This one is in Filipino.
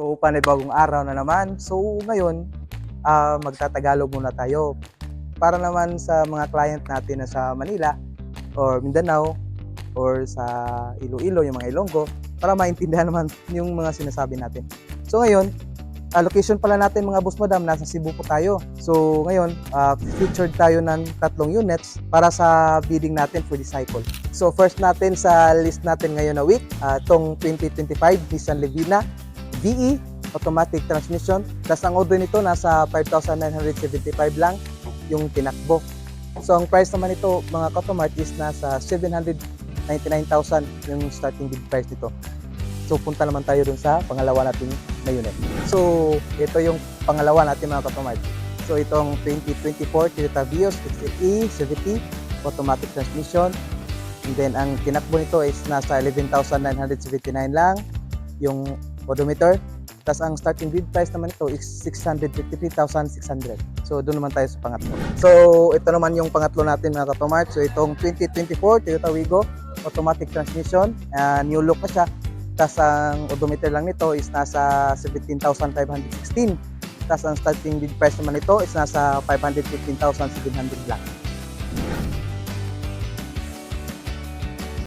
So, panibagong araw na naman. So, ngayon, magtatagalog muna tayo. Para naman sa mga client natin na sa Manila or Mindanao or sa Iloilo, yung mga Ilonggo, para maintindihan naman yung mga sinasabi natin. So, ngayon, location pala natin mga boss madam, nasa Cebu po tayo. So, ngayon, featured tayo ng 3 units para sa bidding natin for the cycle. So, first natin sa list natin ngayon na week, itong 2025 Nissan Levina VE automatic transmission. Tapos ang order nito nasa 5,975 lang yung tinakbo. So ang price naman nito mga Kotomart is nasa 799,000 yung starting bid price nito. So punta naman tayo dun sa pangalawa natin na unit. So ito yung pangalawa natin mga Kotomart. So itong 2024 Toyota Vios XLE CVT automatic transmission. And then ang tinakbo nito is nasa 11,979 lang yung odometer. Tapos ang starting bid price naman ito is 653,600. So doon naman tayo sa pangatlo. So ito naman yung pangatlo natin mga Kotomart. So itong 2024 Toyota Wigo automatic transmission, new look na siya. Tapos ang odometer lang nito is nasa 17,516. Tapos ang starting bid price naman nito is nasa 515,700 lang.